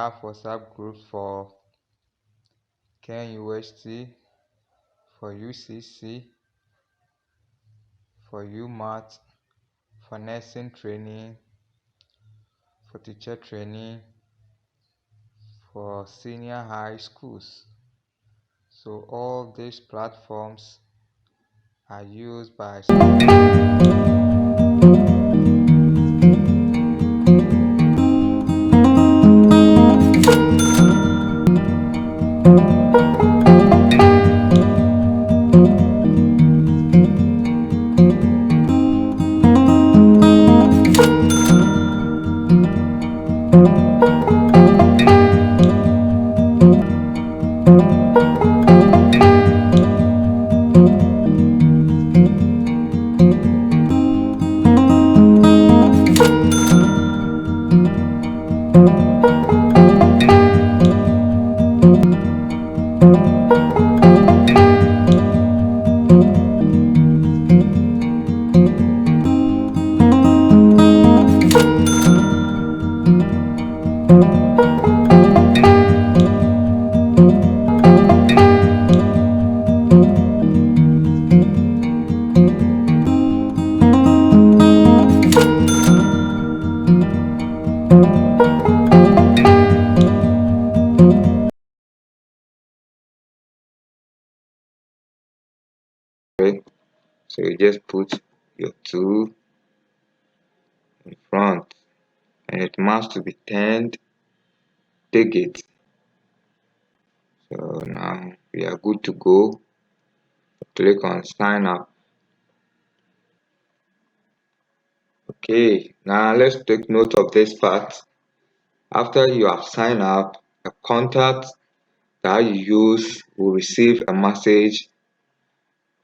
Have WhatsApp groups for KUST, for UCC, for UMAT, for nursing training, for teacher training, for senior high schools. So all these platforms are used by so you just put your 2 in front and it must to be turned digit. So now we are good to go. Click on sign up. Okay, now let's take note of this part. After you have signed up, a contact that you use will receive a message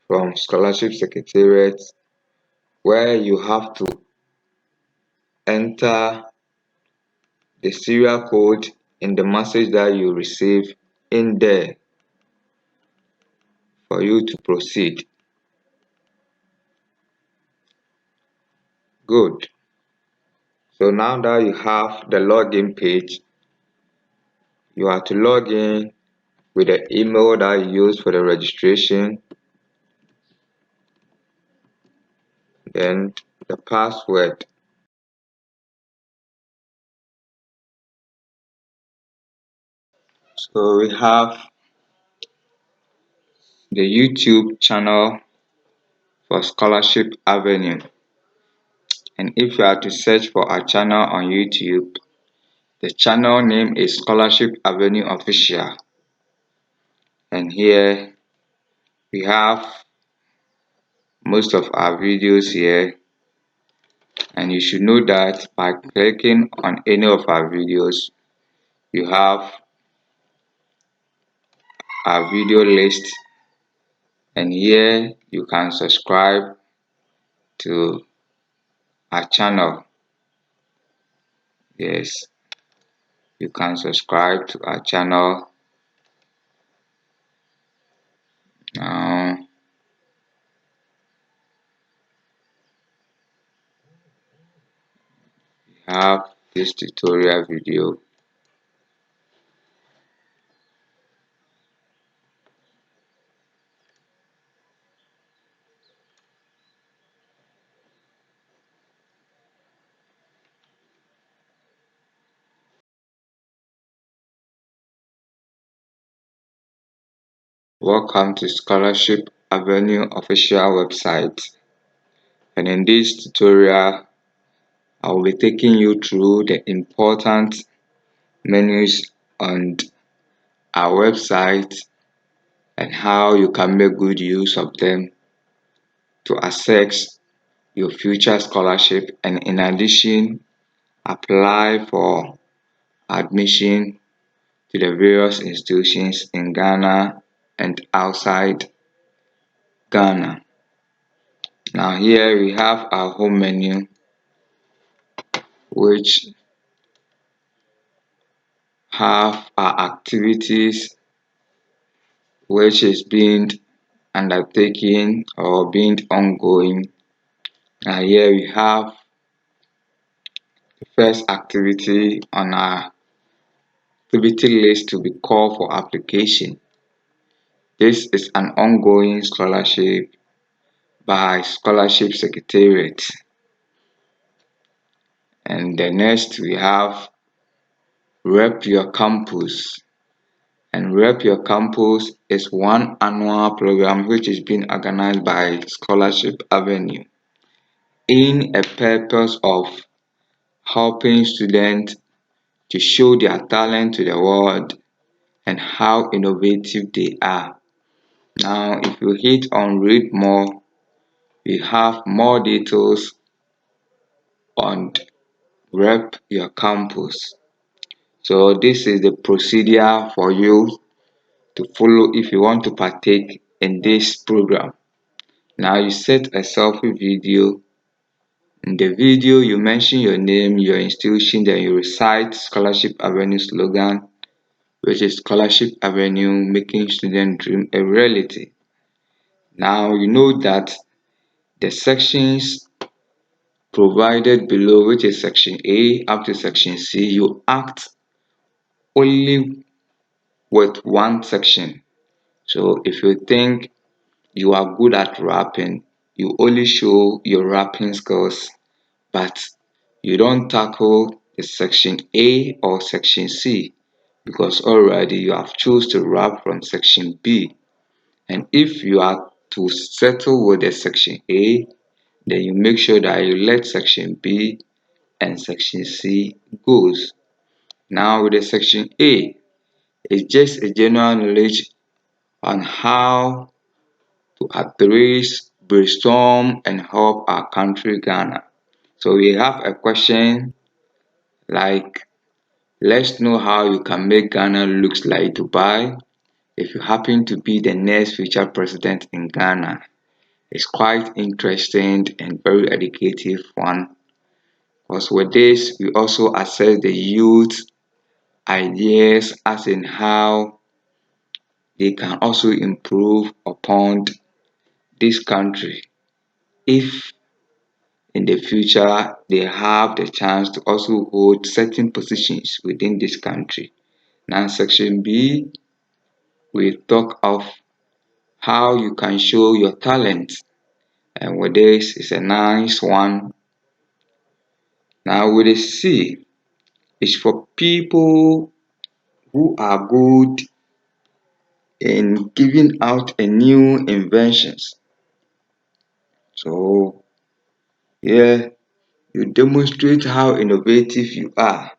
from Scholarship Secretariat where you have to enter the serial code in the message that you receive in there for you to proceed. Good. So now that you have the login page, you are to log in with the email that you used for the registration, then the password. So we have the YouTube channel for Scholarship Avenue. And if you are to search for our channel on YouTube, the channel name is Scholarship Avenue Official. And here we have most of our videos here. And you should know that by clicking on any of our videos, you have our video list, and here you can subscribe to our channel. Yes, you can subscribe to our channel. Now we have this tutorial video. Welcome to Scholarship Avenue official website, and in this tutorial I will be taking you through the important menus on our website and how you can make good use of them to access your future scholarship, and in addition apply for admission to the various institutions in Ghana and outside Ghana. Now here we have our home menu, which have our activities which is being undertaken or being ongoing. Now here we have the first activity on our activity list to be called for application. This is an ongoing scholarship by Scholarship Secretariat. And the next we have Rep Your Campus. And Rep Your Campus is one annual program which is being organized by Scholarship Avenue in a purpose of helping students to show their talent to the world and how innovative they are. Now, if you hit on read more, we have more details on Rep Your Campus. So this is the procedure for you to follow if you want to partake in this program. Now you set a selfie video. In the video, you mention your name, your institution, then you recite Scholarship Avenue slogan, which is Scholarship Avenue, making student dream a reality. Now you know that the sections provided below, which is section A up to section C, you act only with one section. So if you think you are good at rapping, you only show your rapping skills, but you don't tackle the section A or section C because already you have chosen to rap from section B. And if you are to settle with the section A, then you make sure that you let section B and section C goes. Now with the section A, it's just a general knowledge on how to address, brainstorm, and help our country Ghana. So we have a question like, let's know how you can make Ghana looks like Dubai if you happen to be the next future president in Ghana. It's quite interesting and very educative one, because with this we also assess the youth ideas as in how they can also improve upon this country if in the future they have the chance to also hold certain positions within this country. Now section B, we talk of how you can show your talent. And with this is a nice one. Now with the C, is for people who are good in giving out a new inventions. So here you demonstrate how innovative you are,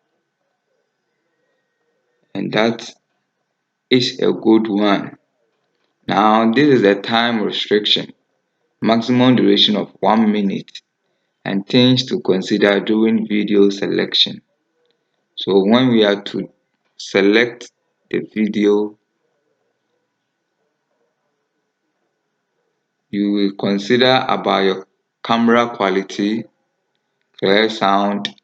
and that is a good one. Now this is a time restriction, maximum duration of 1 minute, and things to consider during video selection. So when we are to select the video, you will consider about your camera quality, clear sound,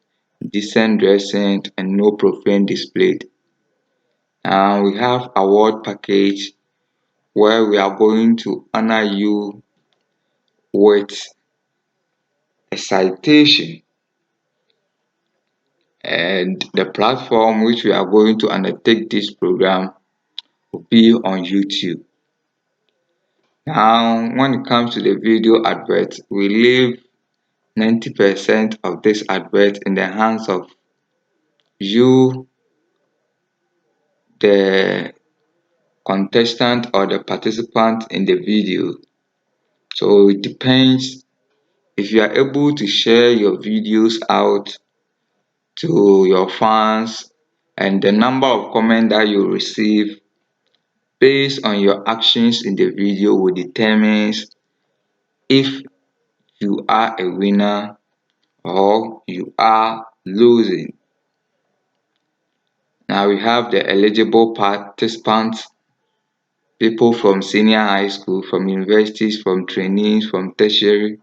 decent dressing, and no profane displayed. Now we have award package where we are going to honor you with a citation, and the platform which we are going to undertake this program will be on YouTube. Now when it comes to the video advert, we leave 90% of this advert in the hands of you, the contestant or the participant in the video. So it depends if you are able to share your videos out to your fans, and the number of comments that you receive based on your actions in the video will determine if you are a winner or you are losing. Now we have the eligible participants, people from senior high school, from universities, from trainees, from tertiary.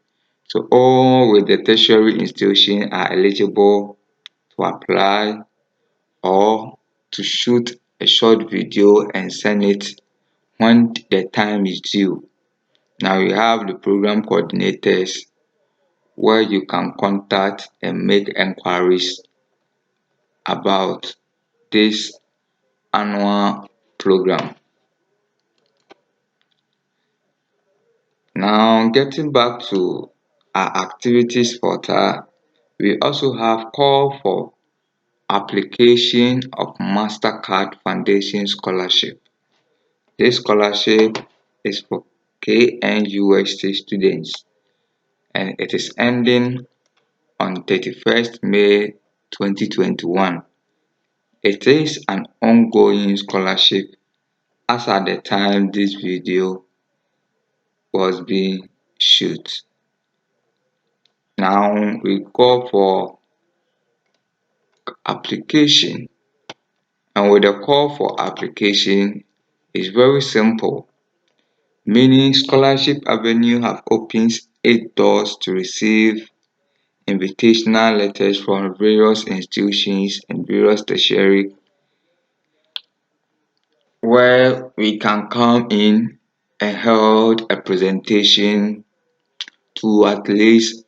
So all with the tertiary institution are eligible to apply or to shoot a short video and send it when the time is due. Now you have the program coordinators where you can contact and make enquiries about this annual program. Now getting back to our activities portal, we also have call for application of MasterCard Foundation Scholarship. This scholarship is for KNUST students, and it is ending on 31st May 2021. It is an ongoing scholarship as at the time this video was being shot. Now we call for application, and with the call for application is very simple, meaning Scholarship Avenue have opened 8 doors to receive invitational letters from various institutions and various tertiary where we can come in and hold a presentation to at least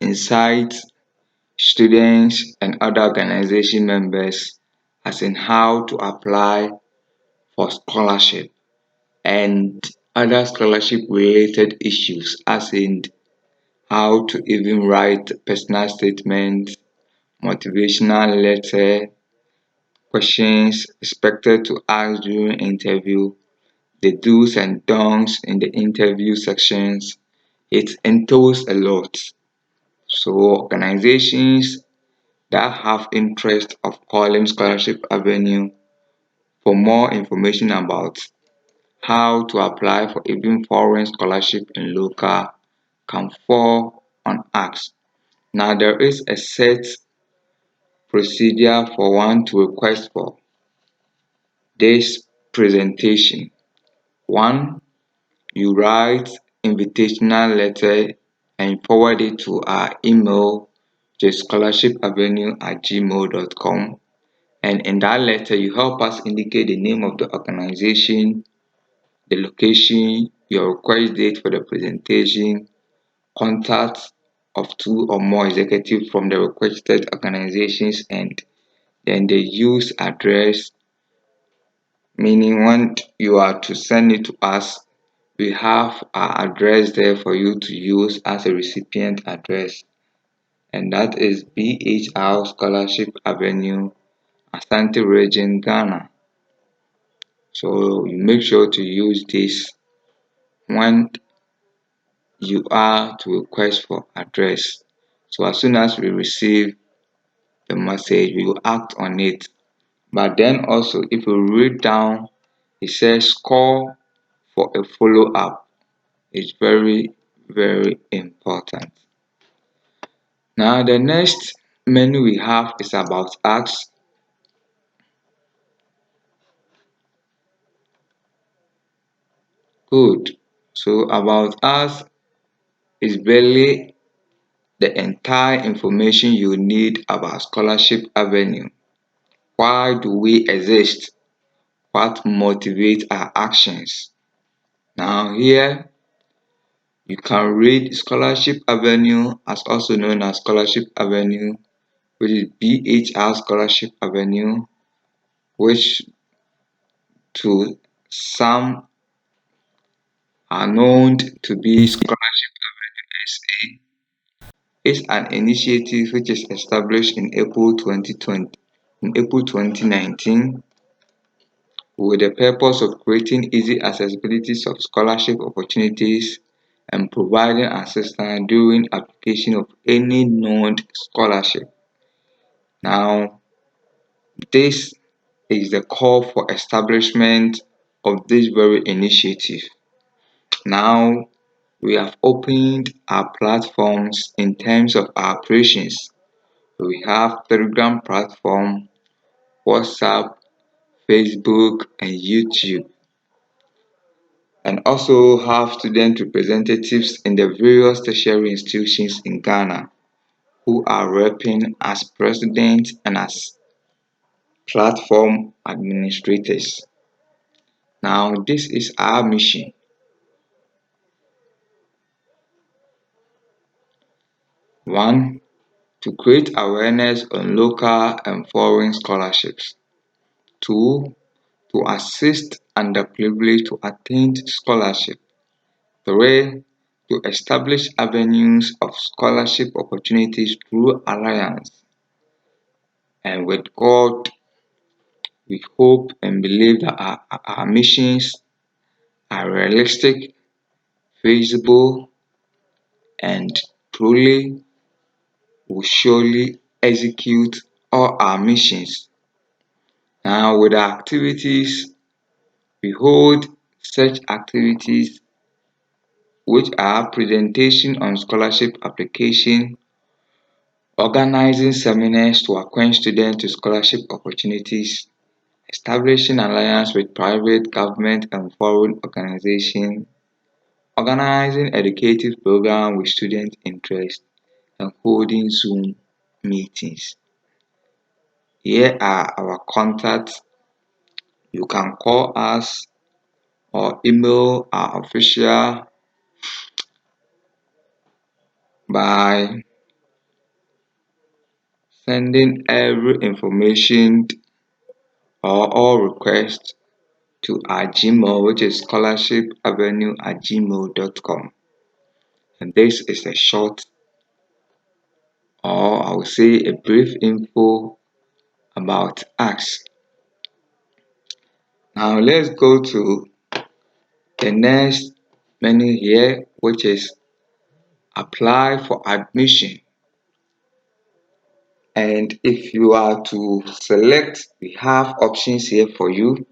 incite students and other organization members as in how to apply for scholarship and other scholarship related issues, as in how to even write personal statement, motivational letter, questions expected to ask during interview, the do's and don'ts in the interview sections. It entails a lot. So organizations that have interest of calling Scholarship Avenue for more information about how to apply for even foreign scholarship and local can fall on us. Now there is a set procedure for one to request for this presentation. One, you write invitational letter and forward it to our email, scholarshipavenue@gmail.com, and in that letter you help us indicate the name of the organization, the location, your request date for the presentation, contact of 2 or more executives from the requested organizations, and then the use address meaning when you are to send it to us, we have our address there for you to use as a recipient address, and that is BHR Scholarship Avenue, Asante Region, Ghana. So you make sure to use this when you are to request for address. So as soon as we receive the message, we will act on it. But then also, if you read down, it says call for a follow-up. It's very, very important. Now, the next menu we have is about us. Good. So about us is barely the entire information you need about Scholarship Avenue. Why do we exist? What motivates our actions? Now here you can read Scholarship Avenue, as also known as Scholarship Avenue, which is BHR Scholarship Avenue, which to some are known to be Scholarship SA, is an initiative which is established in April 2019 with the purpose of creating easy accessibilities of scholarship opportunities and providing assistance during application of any known scholarship. Now, this is the call for establishment of this very initiative. Now, we have opened our platforms in terms of our operations. We have Telegram platform, WhatsApp, Facebook, and YouTube, and also have student representatives in the various tertiary institutions in Ghana who are repping as president and as platform administrators. Now, this is our mission. One, to create awareness on local and foreign scholarships. Two, to assist underprivileged to attain scholarship. Three, to establish avenues of scholarship opportunities through alliance. And with God, we hope and believe that our missions are realistic, feasible, and truly will surely execute all our missions. Now, with our activities, we hold such activities which are presentation on scholarship application, organizing seminars to acquaint students to scholarship opportunities, establishing alliance with private, government, and foreign organizations, organizing educative programs with student interest, and holding Zoom meetings. Here are our contacts. You can call us or email our official by sending every information or all requests to our Gmail, which is scholarship@gmail.com. And this is a short, or I will say a brief info about us. Now let's go to the next menu here, which is apply for admission. And if you are to select, we have options here for you.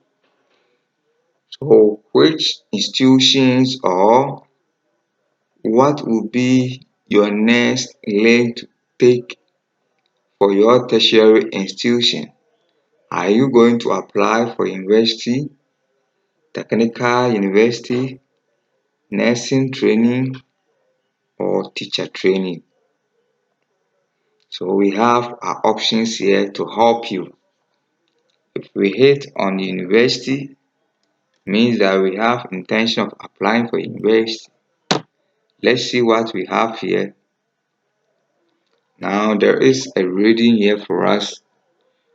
So which institutions or what will be your next lane to take for your tertiary institution? Are you going to apply for university, technical university, nursing training, or teacher training? So we have our options here to help you. If we hit on university, means that we have intention of applying for university. Let's see what we have here. Now there is a reading here for us.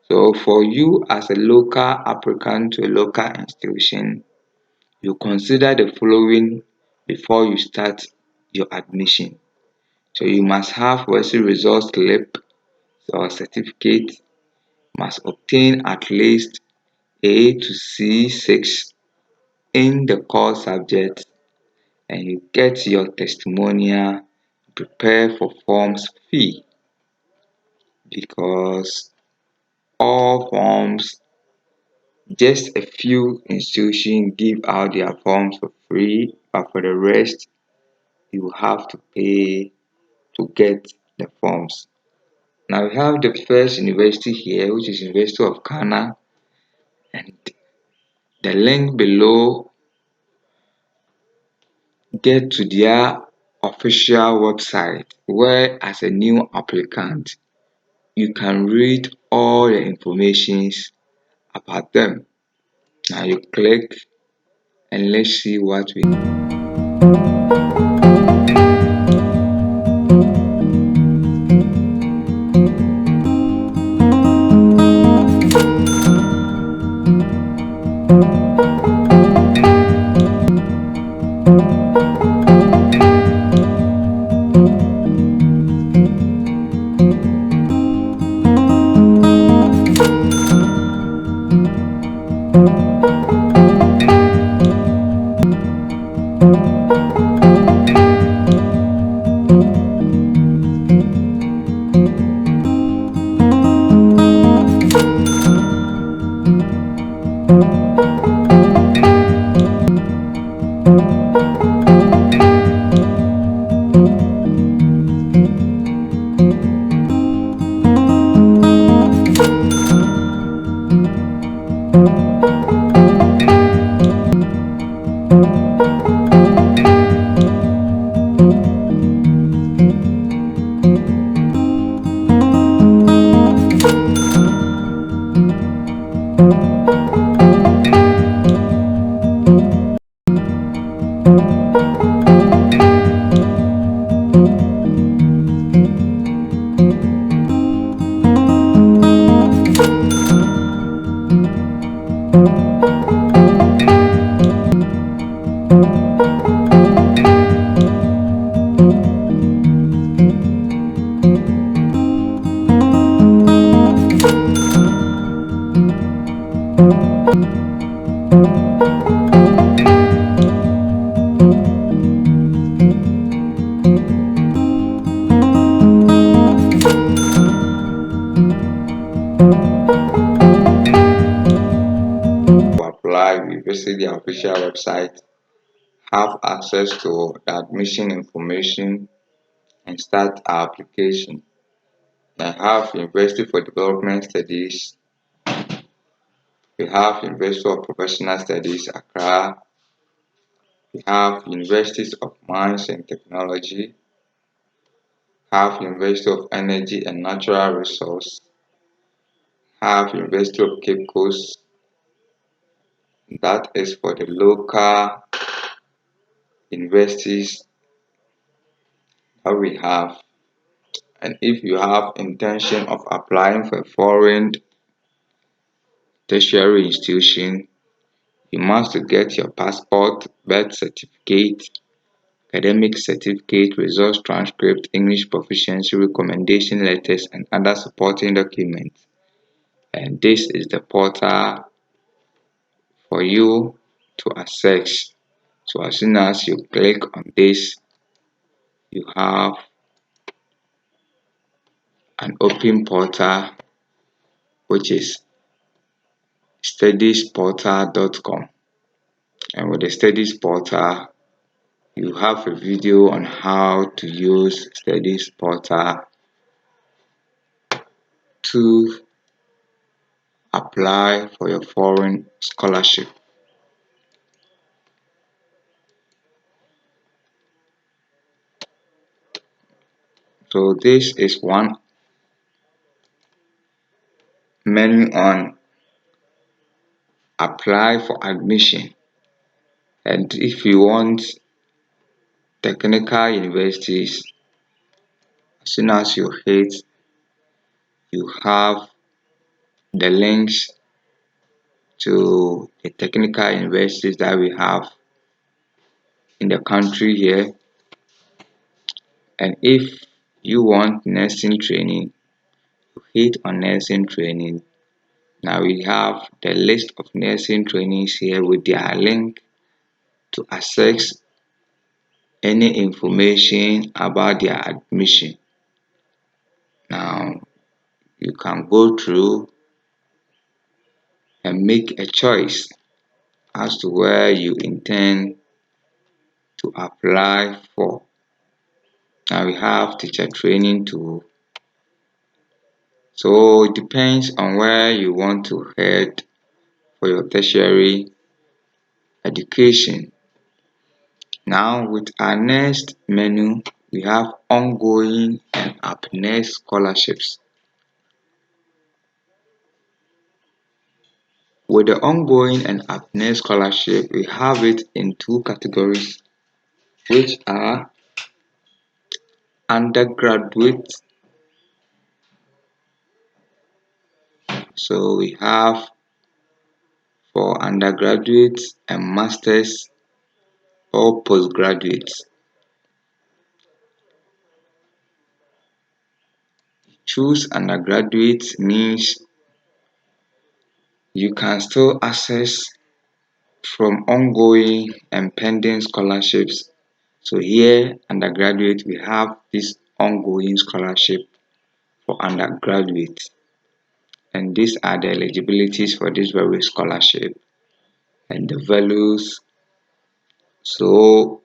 So for you as a local applicant to a local institution, you consider the following before you start your admission. So you must have receipt result slip or certificate, must obtain at least A to C6 in the core subject, and you get your testimonial, prepare for forms fee, because all forms, just a few institutions give out their forms for free, but for the rest you have to pay to get the forms. Now we have the first university here, which is University of Ghana, and the link below get to their official website, where as a new applicant you can read all the informations about them. Now you click and let's see what we apply, we visit the official website, have access to the admission information, and start our application. I have University for Development Studies, we have University of Professional Studies, Accra, we have Universities of Mines and Technology, have University of Energy and Natural Resource, have University of Cape Coast, that is for the local universities that we have. And if you have intention of applying for a foreign tertiary institution, you must get your passport, birth certificate, academic certificate, results transcript, English proficiency, recommendation letters, and other supporting documents. And this is the portal for you to access. So as soon as you click on this, you have an open portal, which is studiesportal.com. And with the studies portal, you have a video on how to use studies portal to apply for your foreign scholarship. So this is one menu on apply for admission. And if you want technical universities, as soon as you hit, you have the links to the technical universities that we have in the country here. And if you want nursing training, hit on nursing training. Now we have the list of nursing trainings here with their link to access any information about their admission. Now you can go through and make a choice as to where you intend to apply for. Now we have teacher training too. So it depends on where you want to head for your tertiary education. Now with our next menu, we have ongoing and apnea scholarships. With the ongoing and apnea scholarship, we have it in two categories, which are undergraduate. So we have for undergraduates and masters or postgraduates. Choose undergraduate means you can still access from ongoing and pending scholarships. So here, undergraduate, we have this ongoing scholarship for undergraduates. And these are the eligibilities for this very scholarship and the values. So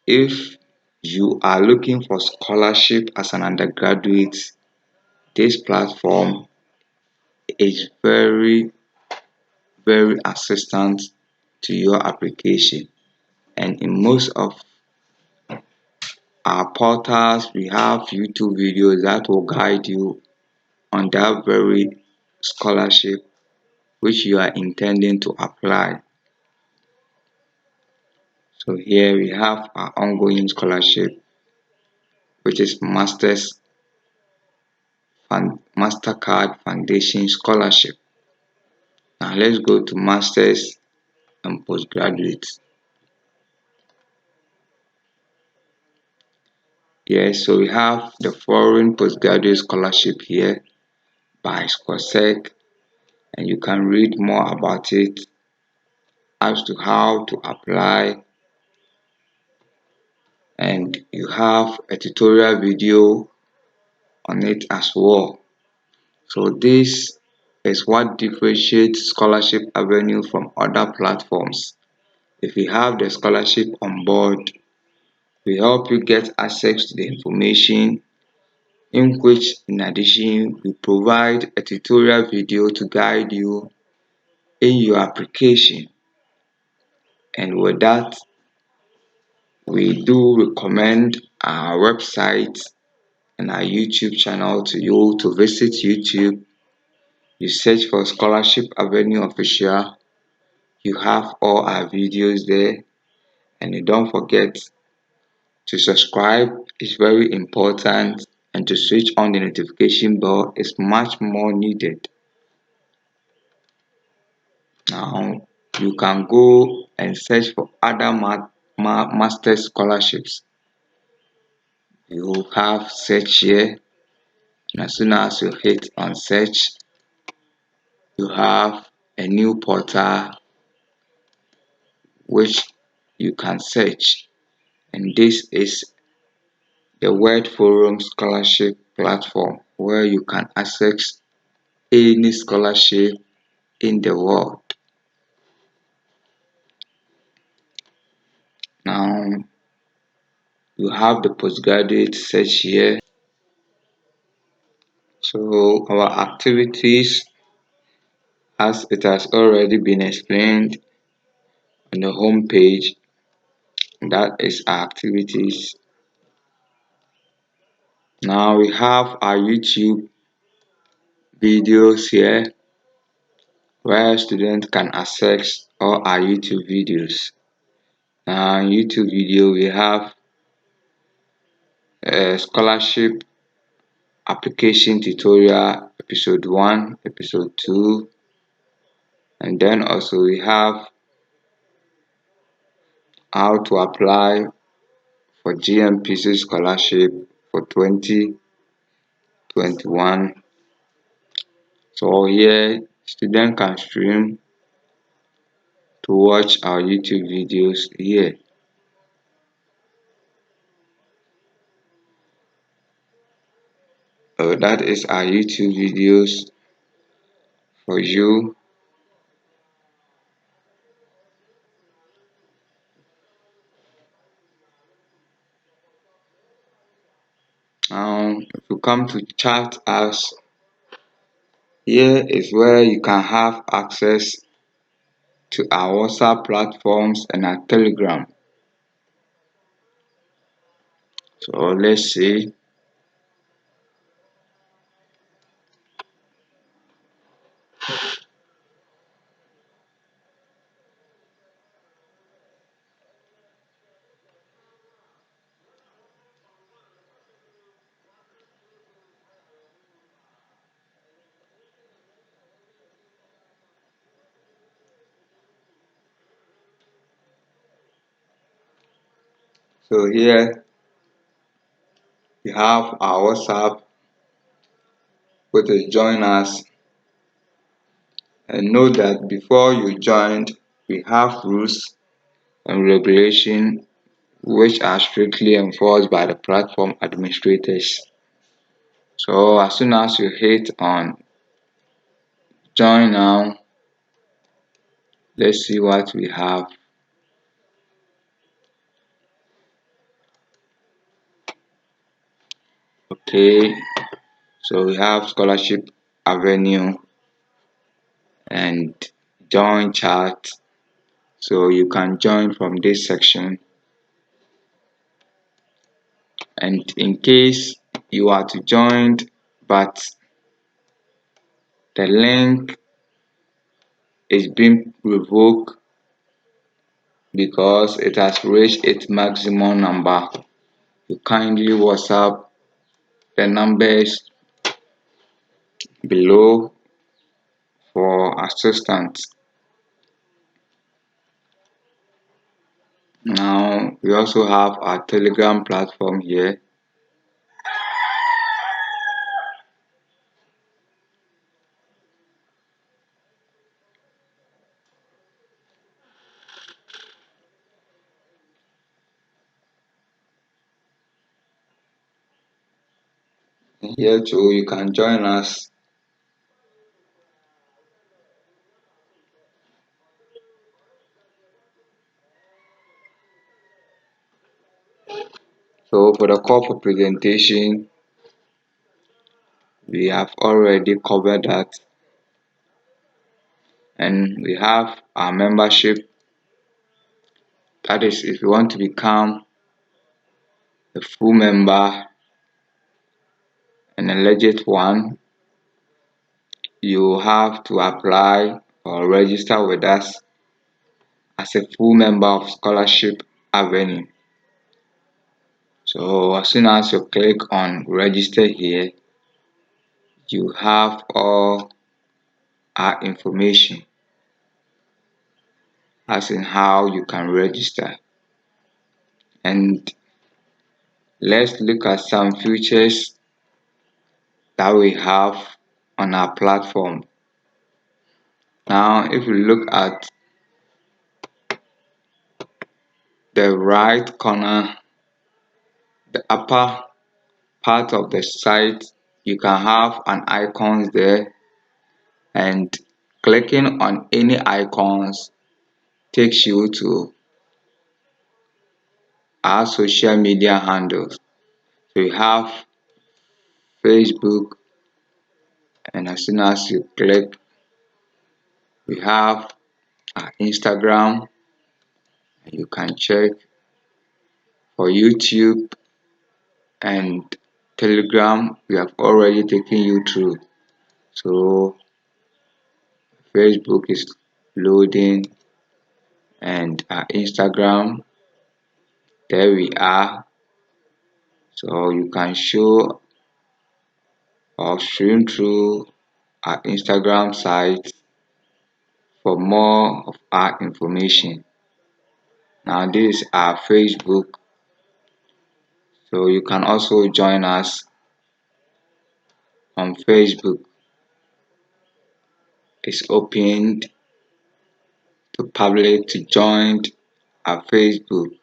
if you are looking for scholarship as an undergraduate, this platform is very assistant to your application. And in most of our portals, we have YouTube videos that will guide you on that very scholarship which you are intending to apply. So here we have our ongoing scholarship, which is Mastercard Foundation Scholarship. Now let's go to Masters and Postgraduates. Yes, so we have the Foreign Postgraduate Scholarship here by Scorsese, and you can read more about it as to how to apply, and you have a tutorial video on it as well. So this is what differentiates Scholarship Avenue from other platforms. If you have the scholarship on board, we help you get access to the information, in which in addition we provide a tutorial video to guide you in your application. And with that, we do recommend our website and our YouTube channel to you to visit YouTube. You search for Scholarship Avenue Official. You have all our videos there, and you don't forget to subscribe. It's very important, and to switch on the notification bell is much more needed. Now you can go and search for other master scholarships. You have search here, and as soon as you hit on search, you have a new portal which you can search, and this is the Word Forum Scholarship platform where you can access any scholarship in the world. Now you have the postgraduate search here. So our activities, as it has already been explained on the home page, that is our activities. Now we have our YouTube videos here where students can access all our YouTube videos. Now YouTube video, we have a scholarship application tutorial, episode 1, episode 2, and then also we have how to apply for GNPC scholarship for 2021. So here students can stream to watch our YouTube videos here. So that is our YouTube videos for you. If you come to chat us, here is where you can have access to our WhatsApp platforms and our Telegram. So let's see. So here we have our WhatsApp, which is join us. And know that before you joined, we have rules and regulations which are strictly enforced by the platform administrators. So as soon as you hit on join now, let's see what we have. Okay, so we have scholarship avenue and join chat. So you can join from this section, and in case you are to join but the link is being revoked because it has reached its maximum number, you kindly WhatsApp the numbers below for assistance. Now we also have our Telegram platform here. Here too you can join us. So for the call for presentation, we have already covered that, and we have our membership. That is, if you want to become a full member and a legit one, you have to apply or register with us as a full member of Scholarship Avenue. So as soon as you click on register here, you have all our information as in how you can register. And let's look at some features that we have on our platform. Now if you look at the right corner, the upper part of the site, you can have an icons there, and clicking on any icons takes you to our social media handles. So we have Facebook, and as soon as you click, we have our Instagram. You can check for YouTube and Telegram. We have already taken you through. So Facebook is loading, and our Instagram, there we are. So you can show or stream through our Instagram site for more of our information. Now this is our Facebook, so you can also join us on Facebook. It's opened to public to join our Facebook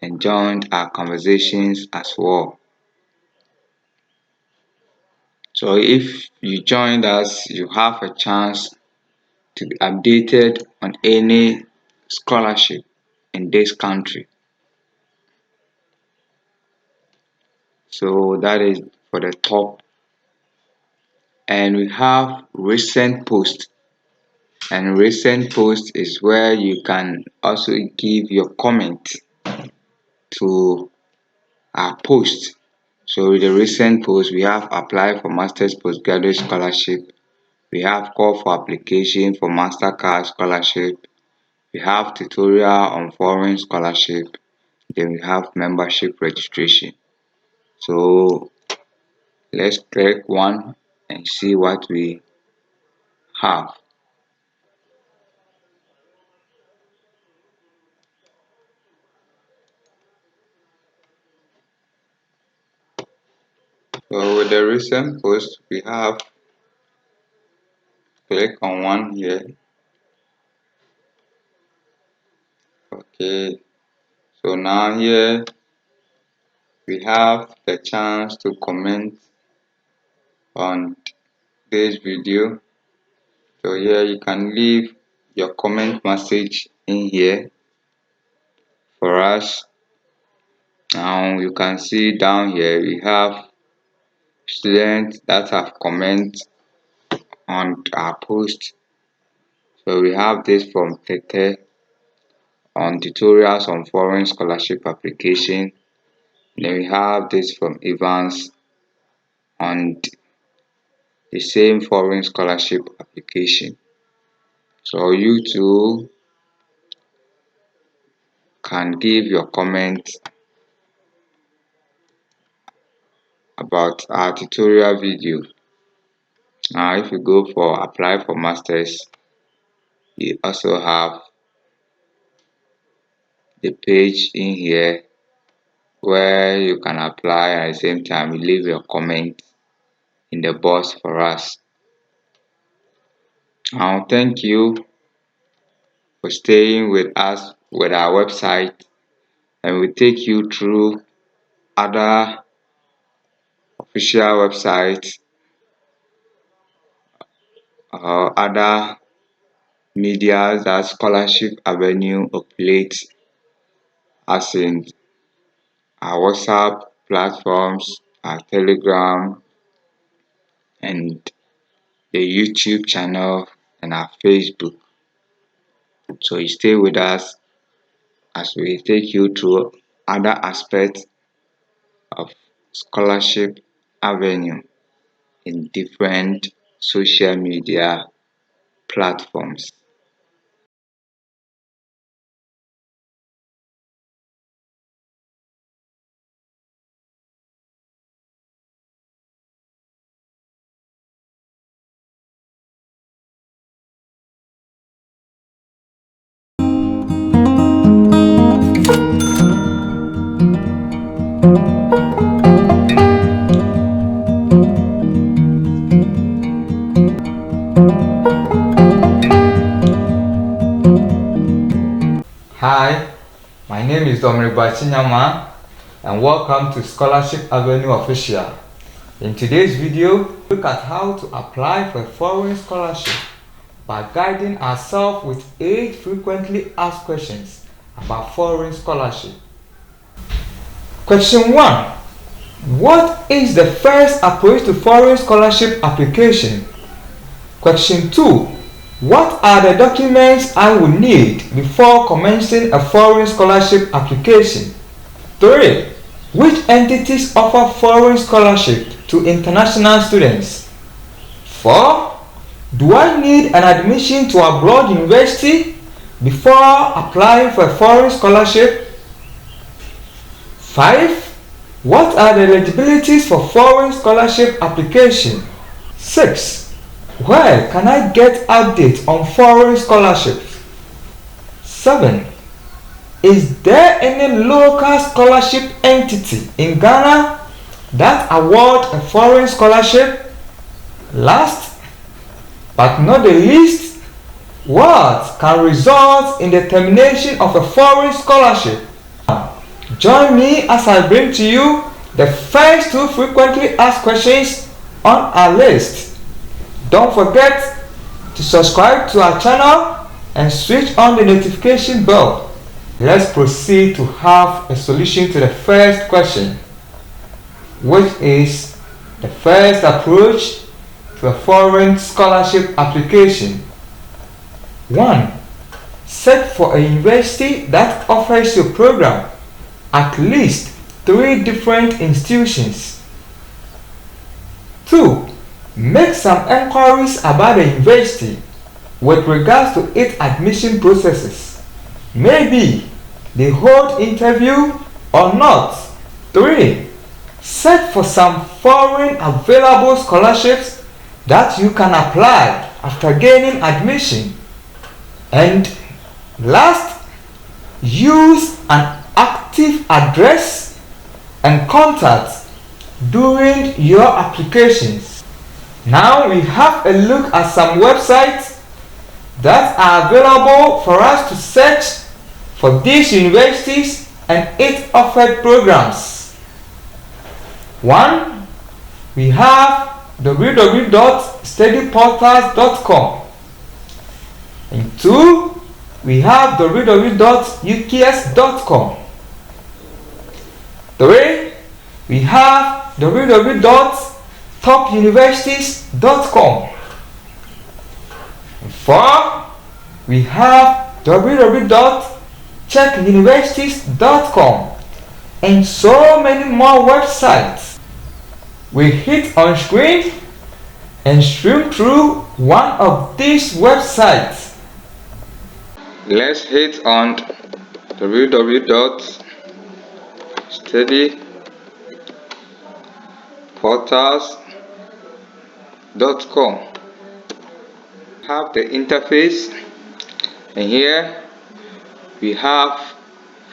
and join our conversations as well. So if you joined us, you have a chance to be updated on any scholarship in this country. So that is for the top. And we have recent post. And recent post is where you can also give your comment to our post. So with the recent post, we have apply for master's postgraduate scholarship. We have call for application for MasterCard scholarship. We have tutorial on foreign scholarship. Then we have membership registration. So let's click one and see what we have. So with the recent post, we have click on one here. Okay, so now here we have the chance to comment on this video. So here you can leave your comment message in here for us. Now you can see down here we have students that have comment on our post. So we have this from Tete on tutorials on foreign scholarship application. Then we have this from Evans on the same foreign scholarship application. So you too can give your comment about our tutorial video. Now if you go for apply for masters, you also have the page in here where you can apply, at the same time you leave your comment in the box for us. Now thank you for staying with us with our website, and we take you through other official websites or other media that Scholarship Avenue operates, as in our WhatsApp platforms, our Telegram, and the YouTube channel, and our Facebook. So you stay with us as we take you through other aspects of Scholarship Avenue in different social media platforms. Hi, my name is Dominic Bachinyama and welcome to Scholarship Avenue Official. In today's video, look at how to apply for a foreign scholarship by guiding ourselves with 8 frequently asked questions about foreign scholarship. Question 1. What is the first approach to foreign scholarship application? Question 2. What are the documents I will need before commencing a foreign scholarship application? 3. Which entities offer foreign scholarship to international students? 4. Do I need an admission to a abroad university before applying for a foreign scholarship? 5. What are the eligibilities for foreign scholarship application? 6. Where can I get updates on foreign scholarships? 7. Is there any local scholarship entity in Ghana that award a foreign scholarship? Last but not the least, what can result in the termination of a foreign scholarship? Join me as I bring to you the first 2 frequently asked questions on our list. Don't forget to subscribe to our channel and switch on the notification bell. Let's proceed to have a solution to the first question, which is the first approach to a foreign scholarship application. 1. Search for a university that offers your program at least 3 different institutions. 2. Make some enquiries about the university with regards to its admission processes. Maybe they hold interview or not. 3. Search for some foreign available scholarships that you can apply after gaining admission. And last, use an active address and contact during your applications. Now we have a look at some websites that are available for us to search for these universities and its offered programs. 1. We have www.studyportals.com, and 2. We have www.uks.com. 3. We have www.topuniversities.com. 4. We have www.checkuniversities.com, and so many more websites. We hit on screen and stream through one of these websites. Let's hit on www.studyportals.com. Have the interface, and here we have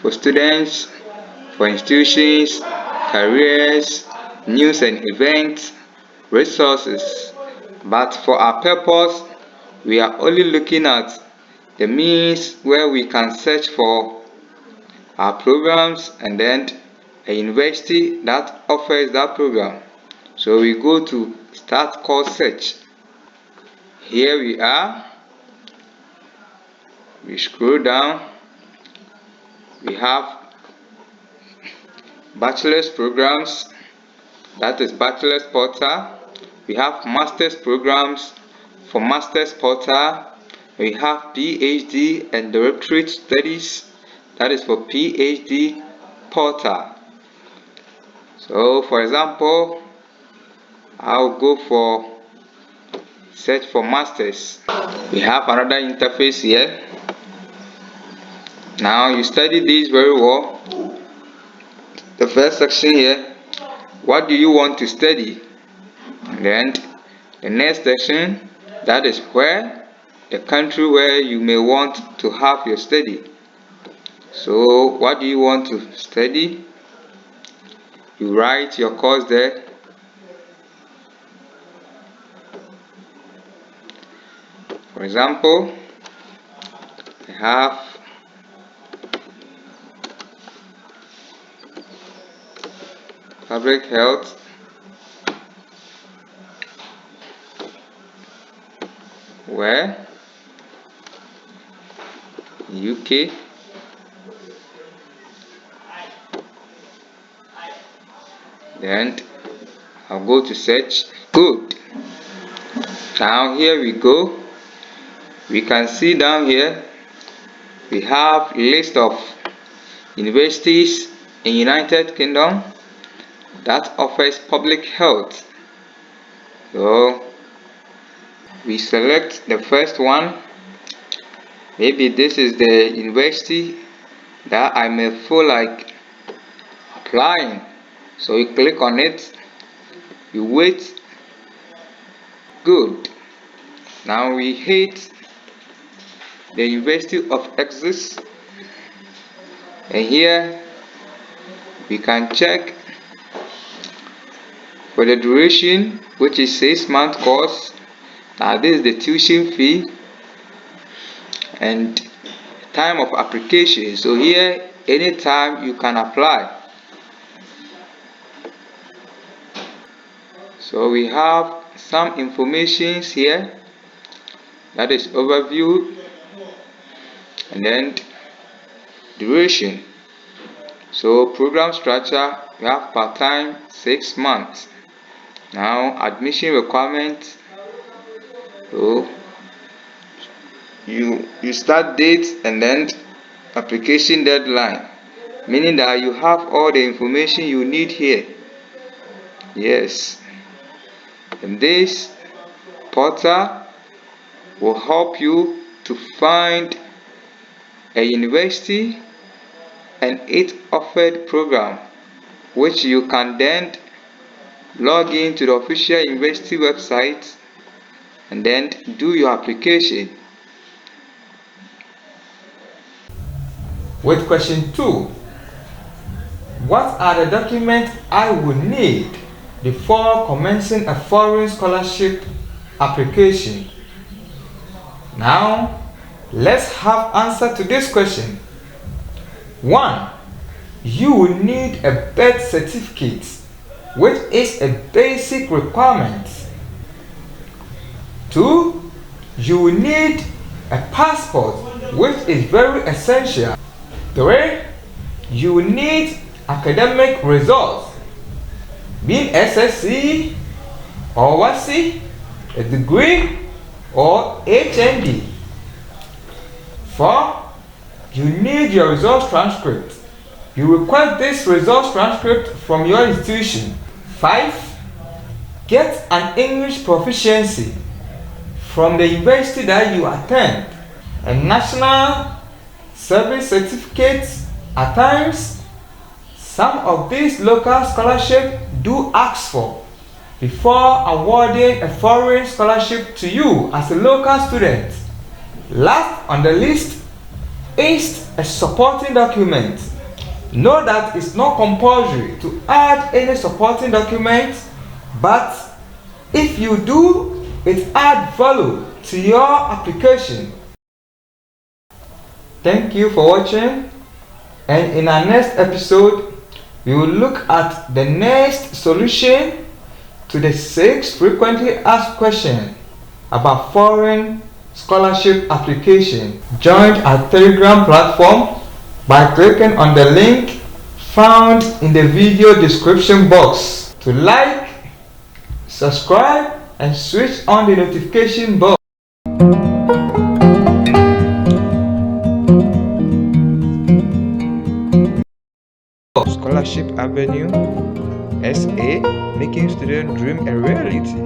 for students, for institutions, careers, news and events, resources. But for our purpose, we are only looking at the means where we can search for our programs and then a university that offers that program. So we go to start course search. Here we are. We scroll down. We have bachelor's programs, that is bachelor's portal. We have master's programs for master's portal. We have PhD and doctorate studies, that is for PhD portal. So for example, I'll go for search for masters. We have another interface here. Now you study this very well. The first section here, what do you want to study? And then the next section, that is where the country where you may want to have your study. So what do you want to study? You write your course there. For example, I have public health, where UK, then I'll go to search. Good. Now here we go. We can see down here we have list of universities in United Kingdom that offers public health. So we select the first one. Maybe this is the university that I may feel like applying. So you click on it, you wait. Good. Now we hit the University of Essex, and here we can check for the duration, which is 6-month course. Now this is the tuition fee and time of application. So here anytime you can apply. So we have some informations here, that is overview, and then duration. So program structure, we have part-time 6 months. Now admission requirements. So you start date and then application deadline, meaning that you have all the information you need here. Yes, and this portal will help you to find a university and its offered program, which you can then log into the official university website and then do your application. With question 2, what are the documents I will need before commencing a foreign scholarship application? Now, let's have answer to this question. 1. You will need a birth certificate, which is a basic requirement. 2. You will need a passport, which is very essential. 3. You will need academic results, being SSC or WASI, a degree, or HND. 4. You need your results transcript. You request this results transcript from your institution. 5. Get an English proficiency from the university that you attend. A national service certificates. At times, some of these local scholarships do ask for before awarding a foreign scholarship to you as a local student. Last on the list is a supporting document. Know that it's not compulsory to add any supporting document, but if you do, it adds value to your application. Thank you for watching, and in our next episode we will look at the next solution to the 6 frequently asked questions about foreign scholarship application. Join our Telegram platform by clicking on the link found in the video description box. To like, subscribe, and switch on the notification bell. Scholarship Avenue SA, making student dream a reality.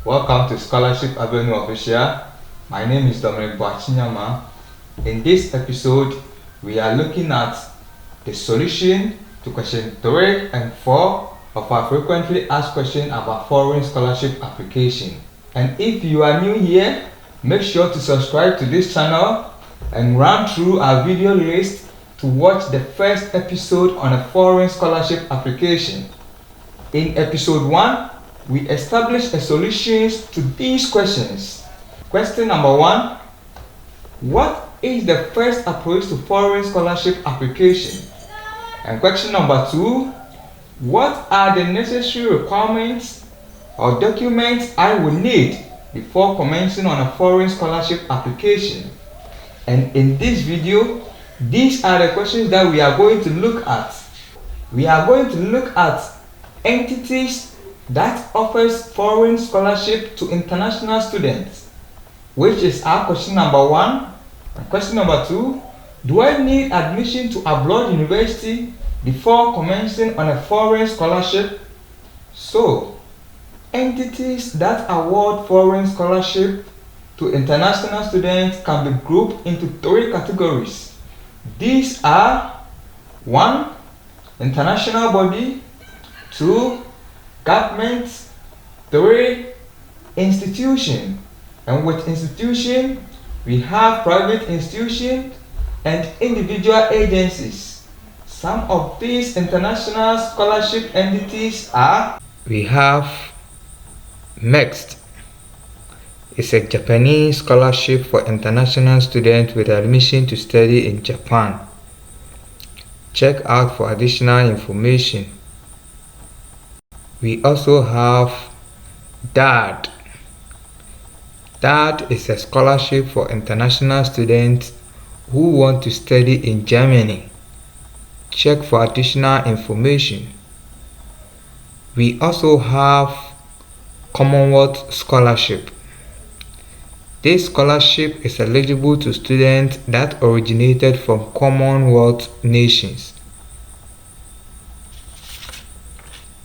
Welcome to Scholarship Avenue Official. My name is Dominic Boachinyama. In this episode, we are looking at the solution to question 3 and 4 of our frequently asked question about foreign scholarship application. And if you are new here, make sure to subscribe to this channel and run through our video list to watch the first episode on a foreign scholarship application. In episode 1, we established a solutions to these questions. Question number 1. What is the first approach to foreign scholarship application? And question number 2. What are the necessary requirements or documents I will need before commencing on a foreign scholarship application. And in this video, these are the questions that we are going to look at. We are going to look at entities that offers foreign scholarship to international students, which is our question number 1. And question number 2, do I need admission to abroad university before commencing on a foreign scholarship? So, entities that award foreign scholarship to international students can be grouped into 3 categories. These are 1. International body, 2. Government, 3. Institution. And with institution, we have private institutions and individual agencies. Some of these international scholarship entities are, we have MEXT. It's a Japanese scholarship for international students with admission to study in Japan. Check out for additional information. We also have DAD. DAD is a scholarship for international students who want to study in Germany. Check for additional information. We also have Commonwealth Scholarship. This scholarship is eligible to students that originated from Commonwealth nations.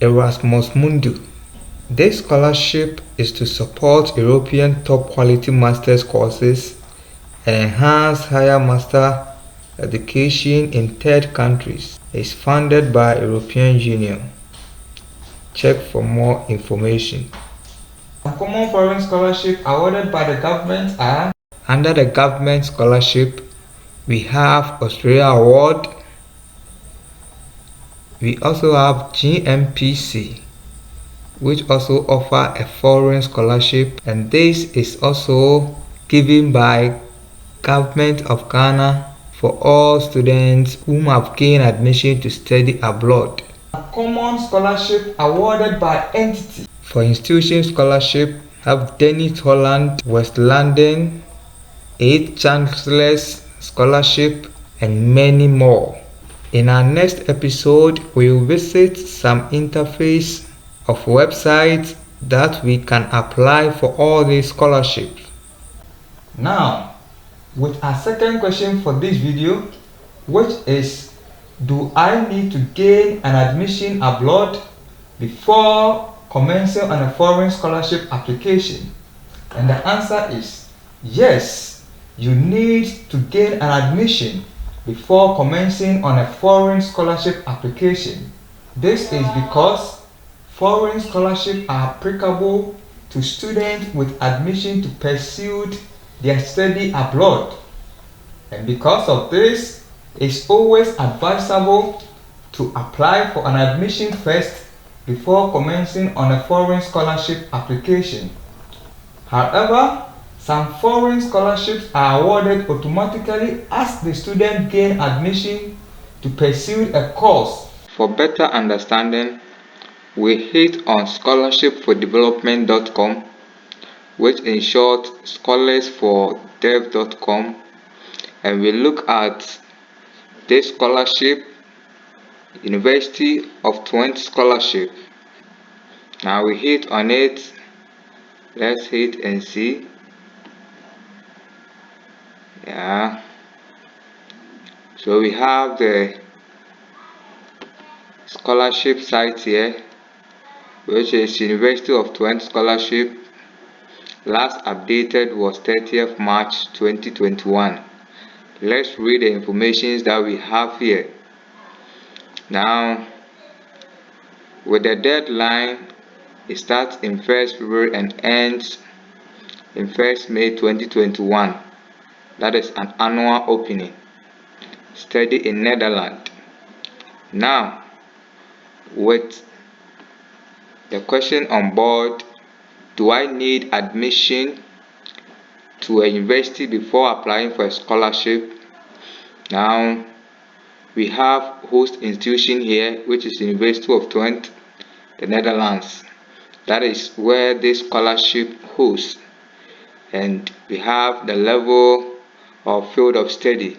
Erasmus Mundus. This scholarship is to support European top quality master's courses and enhance higher master education in third countries. It's funded by European Union. Check for more information. Common foreign scholarship awarded by the government are, under the government scholarship, we have Australia Award. We also have GNPC, which also offer a foreign scholarship, and this is also given by Government of Ghana for all students whom have gained admission to study abroad. A common scholarship awarded by entity. For institution scholarship, have Dennis Holland, West London, 8 Chancellors Scholarship, and many more. In our next episode, we will visit some interface of websites that we can apply for all these scholarships. Now, with our second question for this video, which is, do I need to gain an admission abroad before commencing on a foreign scholarship application? And the answer is yes, you need to gain an admission before commencing on a foreign scholarship application. This is because foreign scholarships are applicable to students with admission to pursue their study abroad. And because of this, it's always advisable to apply for an admission first before commencing on a foreign scholarship application. However, some foreign scholarships are awarded automatically as the student gains admission to pursue a course. For better understanding, we hit on scholarshipfordevelopment.com, which in short, scholarsfordev.com, and we look at this scholarship, University of Twente Scholarship. Now we hit on it. Let's hit and see. Yeah, so we have the scholarship site here, which is University of Twente Scholarship. Last updated was 30th March 2021. Let's read the information that we have here. Now, with the deadline, it starts in 1st February and ends in 1st May 2021. That is an annual opening. Study in Netherlands. Now, with the question on board, do I need admission to a university before applying for a scholarship? Now, we have host institution here, which is University of Twente, the Netherlands. That is where this scholarship hosts. and we have the level of field of study.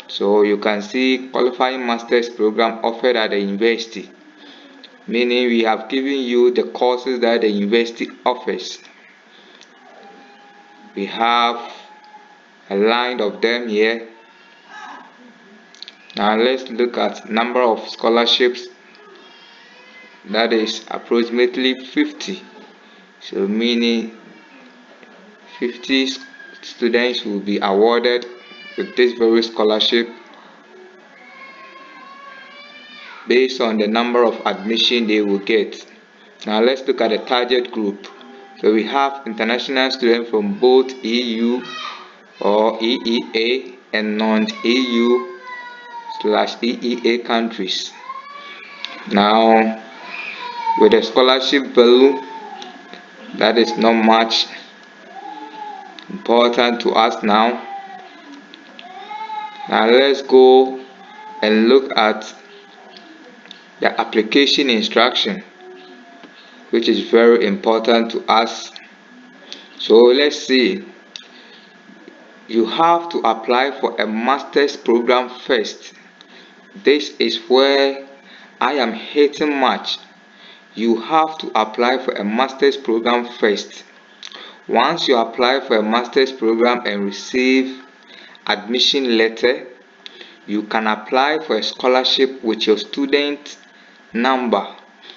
So you can see qualifying master's program offered at the university, meaning we have given you the courses that the university offers. We have a line of them here. Now let's look at number of scholarships. That is approximately 50. So meaning 50 students will be awarded with this very scholarship based on the number of admission they will get. Now let's look at the target group. So we have international students from both EU or EEA and non-EU/EEA countries. Now with the scholarship value, that is not much important to us now. Now let's go and look at the application instruction, which is very important to us. So let's see. You have to apply for a master's program first. This is where I am hitting much. You have to apply for a master's program first. Once you apply for a master's program and receive admission letter, you can apply for a scholarship with your student number.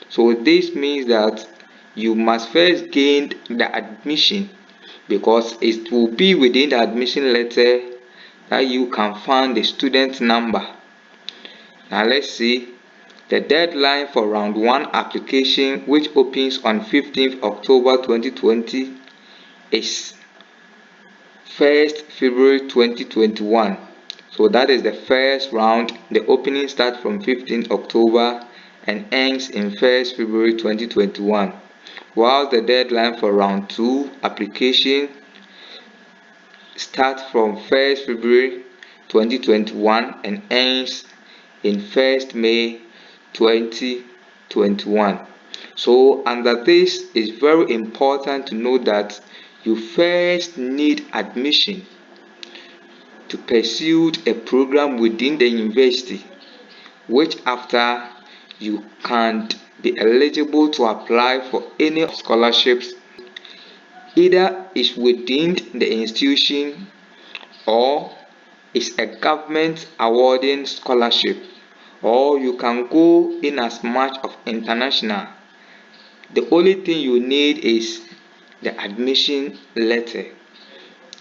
So this means that you must first gain the admission, because it will be within the admission letter that you can find the student number. Now let's see. The deadline for round 1 application, which opens on 15th October 2020, is 1st February 2021. So that is the first round. The opening starts from 15th October and ends in 1st February 2021. While the deadline for round 2 application starts from 1st February 2021 and ends in 1st May 2021. So under this, it's very important to know that you first need admission to pursue a program within the university, which after you can be eligible to apply for any scholarships, either is within the institution or is a government awarding scholarship, or you can go in as much of international. The only thing you need is the admission letter.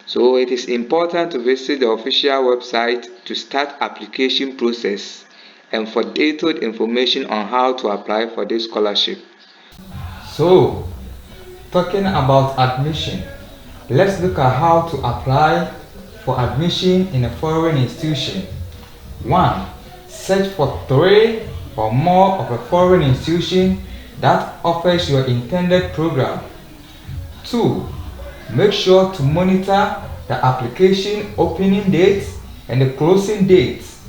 So it is important to visit the official website to start application process and for detailed information on how to apply for this scholarship. So, talking about admission, let's look at how to apply for admission in a foreign institution. 1. Search for 3 or more of a foreign institution that offers your intended program. 2. Make sure to monitor the application opening dates and the closing dates.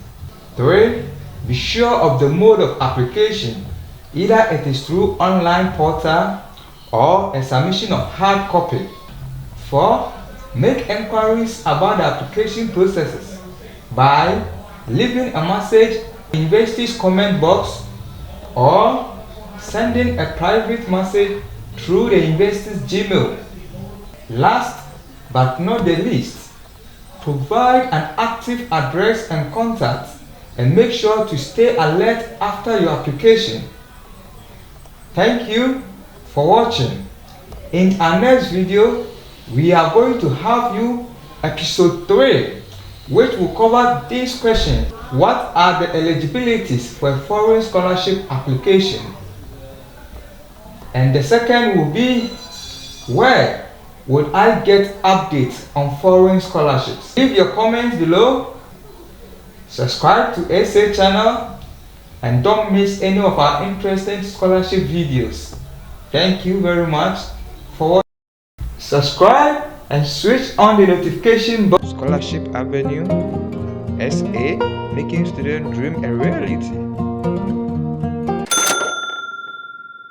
3. Be sure of the mode of application, either it is through online portal or a submission of hard copy. 4. Make inquiries about the application processes by leaving a message in the university's comment box or sending a private message through the university's Gmail. Last but not the least, provide an active address and contact and make sure to stay alert after your application. Thank you for watching. In our next video, we are going to have you episode 3, which will cover this question: what are the eligibilities for a foreign scholarship application? And the second will be, where would I get updates on foreign scholarships? Leave your comments below, subscribe to SA channel, and don't miss any of our interesting scholarship videos. Thank you very much for watching. Subscribe and switch on the notification bell. Scholarship Avenue SA, making student dream a reality.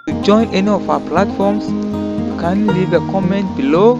To join any of our platforms, kindly leave a comment below